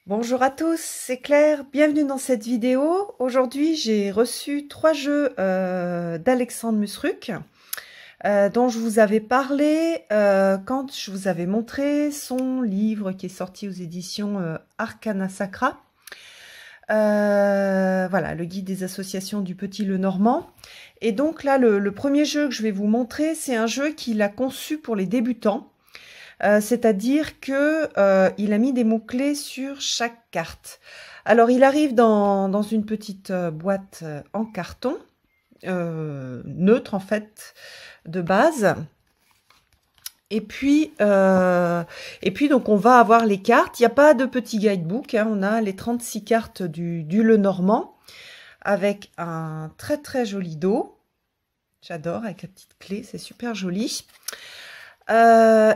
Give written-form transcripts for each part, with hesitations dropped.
Bonjour à tous, c'est Claire, bienvenue dans cette vidéo. Aujourd'hui, j'ai reçu 3 jeux d'Alexandre Musruc, dont je vous avais parlé quand je vous avais montré son livre qui est sorti aux éditions Arcana Sacra. Voilà, le guide des associations du Petit Lenormand. Et donc là, le premier jeu que je vais vous montrer, c'est un jeu qu'il a conçu pour les débutants. C'est-à-dire que il a mis des mots-clés sur chaque carte. Alors, il arrive dans une petite boîte en carton, neutre en fait, de base. Et puis donc on va avoir les cartes. Il n'y a pas de petit guidebook, hein. On a les 36 cartes du Lenormand avec un très très joli dos. J'adore, avec la petite clé, c'est super joli.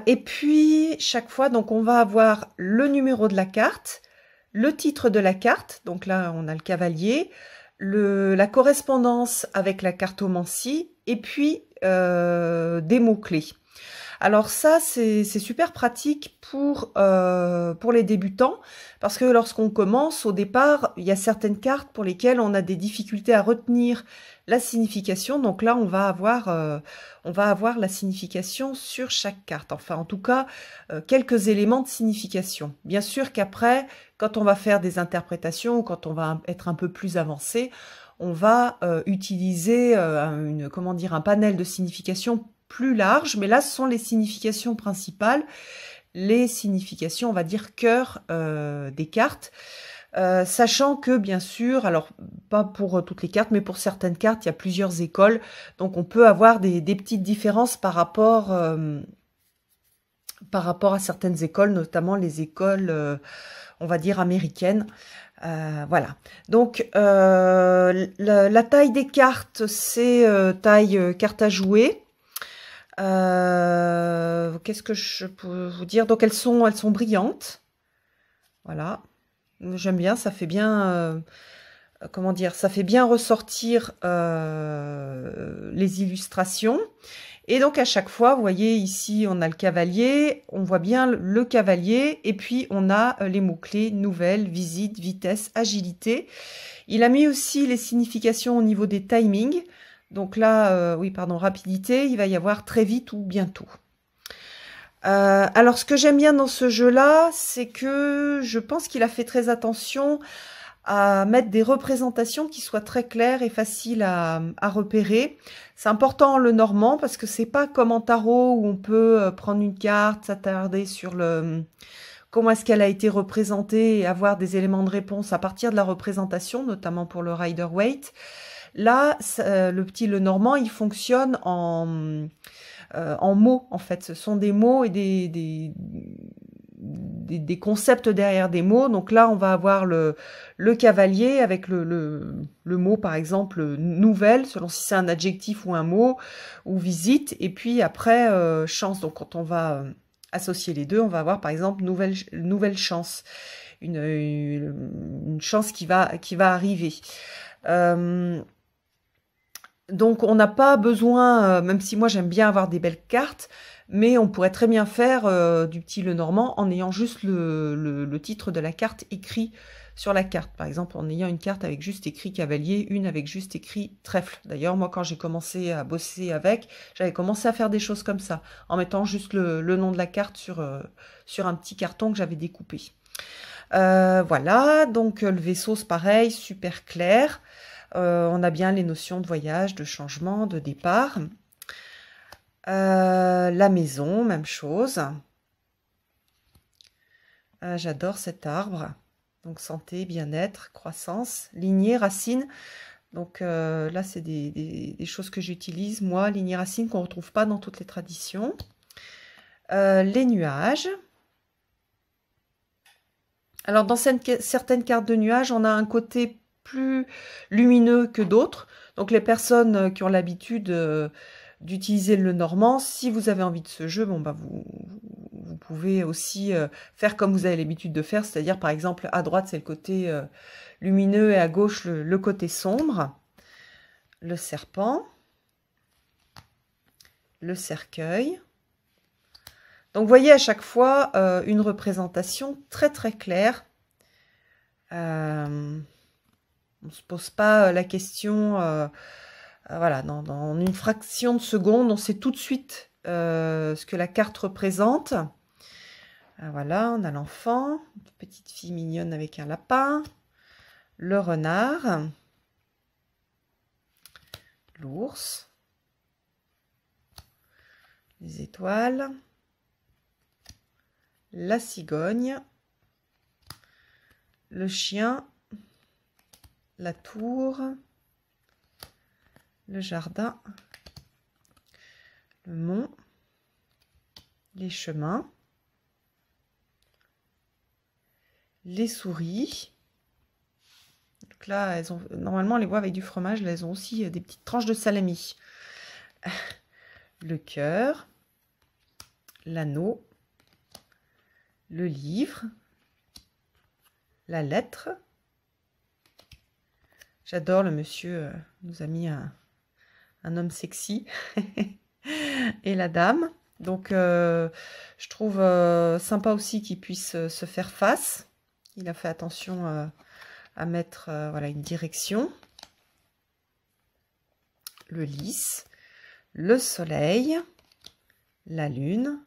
Et puis, chaque fois, donc on va avoir le numéro de la carte, le titre de la carte, donc là, on a le cavalier, la correspondance avec la cartomancie, et puis des mots-clés. Alors ça, c'est super pratique pour les débutants, parce que lorsqu'on commence, au départ, il y a certaines cartes pour lesquelles on a des difficultés à retenir la signification. Donc là, on va avoir la signification sur chaque carte. Enfin, en tout cas, quelques éléments de signification. Bien sûr qu'après, quand on va faire des interprétations, ou quand on va être un peu plus avancé, on va utiliser un panel de signification plus large, mais là, ce sont les significations principales, les significations, on va dire, cœur des cartes. Sachant que, bien sûr, alors pas pour toutes les cartes, mais pour certaines cartes, il y a plusieurs écoles. Donc, on peut avoir des petites différences par rapport à certaines écoles, notamment les écoles, on va dire, américaines. Voilà. Donc, la taille des cartes, c'est taille carte à jouer. Qu'est-ce que je peux vous dire? Donc elles sont brillantes. Voilà. J'aime bien, ça fait bien comment dire, ça fait bien ressortir les illustrations. Et donc à chaque fois, vous voyez ici, on a le cavalier, on voit bien le cavalier, et puis on a les mots-clés nouvelle, visite, vitesse, agilité. Il a mis aussi les significations au niveau des timings. Donc là, oui, pardon, rapidité, il va y avoir très vite ou bientôt. Alors, ce que j'aime bien dans ce jeu-là, c'est que je pense qu'il a fait très attention à mettre des représentations qui soient très claires et faciles à repérer. C'est important en Lenormand parce que c'est pas comme en tarot où on peut prendre une carte, s'attarder sur comment est-ce qu'elle a été représentée et avoir des éléments de réponse à partir de la représentation, notamment pour le Rider-Waite. Là, le Petit Lenormand, il fonctionne en mots, en fait. Ce sont des mots et des concepts derrière des mots. Donc là, on va avoir le cavalier avec le mot, par exemple, nouvelle, selon si c'est un adjectif ou un mot, ou visite. Et puis après, chance. Donc quand on va associer les deux, on va avoir, par exemple, nouvelle chance. Une chance qui va arriver. Donc on n'a pas besoin, même si moi j'aime bien avoir des belles cartes, mais on pourrait très bien faire du Petit Lenormand en ayant juste le titre de la carte écrit sur la carte. Par exemple, en ayant une carte avec juste écrit cavalier, une avec juste écrit trèfle. D'ailleurs, moi quand j'ai commencé à bosser avec, j'avais commencé à faire des choses comme ça, en mettant juste le nom de la carte sur un petit carton que j'avais découpé. Voilà, donc le vaisseau c'est pareil, super clair. On a bien les notions de voyage, de changement, de départ. La maison, même chose. J'adore cet arbre. Donc santé, bien-être, croissance, lignée, racine. Donc là, c'est des choses que j'utilise, moi, lignée, racine, qu'on ne retrouve pas dans toutes les traditions. Les nuages. Alors, dans certaines cartes de nuages, on a un côté plus lumineux que d'autres. Donc les personnes qui ont l'habitude d'utiliser le Lenormand, si vous avez envie de ce jeu, bon bah vous pouvez aussi faire comme vous avez l'habitude de faire, c'est-à-dire par exemple à droite c'est le côté lumineux et à gauche le côté sombre. Le serpent, le cercueil. Donc vous voyez à chaque fois une représentation très très claire On ne se pose pas la question, voilà, dans une fraction de seconde, on sait tout de suite ce que la carte représente. Voilà, on a l'enfant, une petite fille mignonne avec un lapin, le renard, l'ours, les étoiles, la cigogne, le chien, la tour, le jardin, le mont, les chemins, les souris. Donc là, elles ont, normalement, on les voit avec du fromage. Là, elles ont aussi des petites tranches de salami. Le cœur, l'anneau, le livre, la lettre. J'adore le monsieur, nous a mis un homme sexy. Et la dame. Donc, je trouve sympa aussi qu'il puisse se faire face. Il a fait attention à mettre voilà, une direction. Le lys, le soleil, la lune,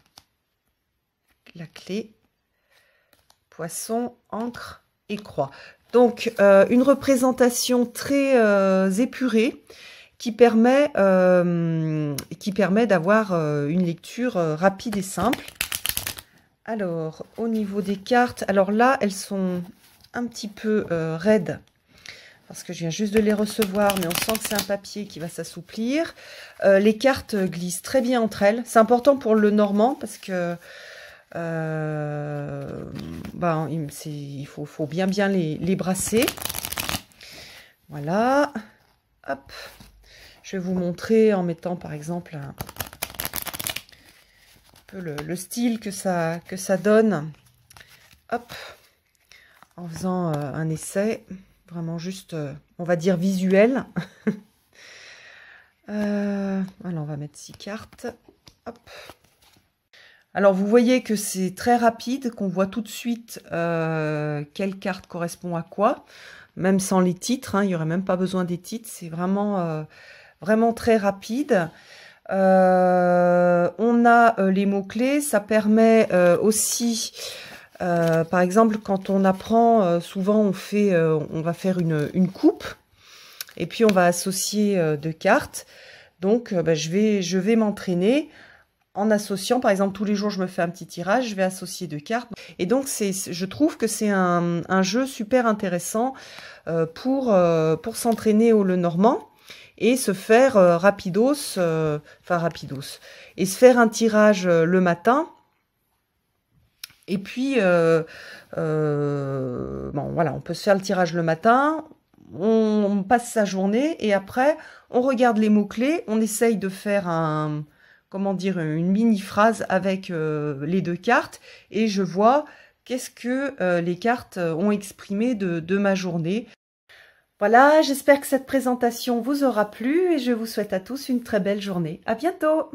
la clé, poisson, encre et croix. Donc, une représentation très épurée qui permet d'avoir une lecture rapide et simple. Alors, au niveau des cartes, alors là, elles sont un petit peu raides parce que je viens juste de les recevoir, mais on sent que c'est un papier qui va s'assouplir. Les cartes glissent très bien entre elles. C'est important pour le normand parce que il faut bien les brasser. Voilà. Hop. Je vais vous montrer en mettant par exemple un peu le style que ça donne. Hop. En faisant un essai. Vraiment juste, on va dire visuel. Alors on va mettre 6 cartes. Hop. Alors, vous voyez que c'est très rapide, qu'on voit tout de suite quelle carte correspond à quoi, même sans les titres, hein, il n'y aurait même pas besoin des titres, c'est vraiment, vraiment très rapide. On a les mots-clés, ça permet aussi, par exemple, quand on apprend, souvent on va faire une coupe, et puis on va associer 2 cartes. Donc, je vais m'entraîner en associant, par exemple, tous les jours, je me fais un petit tirage, je vais associer 2 cartes. Et donc, je trouve que c'est un jeu super intéressant pour s'entraîner au Lenormand et se faire rapidos, et se faire un tirage le matin. Et puis, bon, voilà, on peut se faire le tirage le matin, on passe sa journée, et après, on regarde les mots-clés, on essaye de faire comment dire, une mini-phrase avec les 2 cartes, et je vois qu'est-ce que les cartes ont exprimé de ma journée. Voilà, j'espère que cette présentation vous aura plu, et je vous souhaite à tous une très belle journée. À bientôt!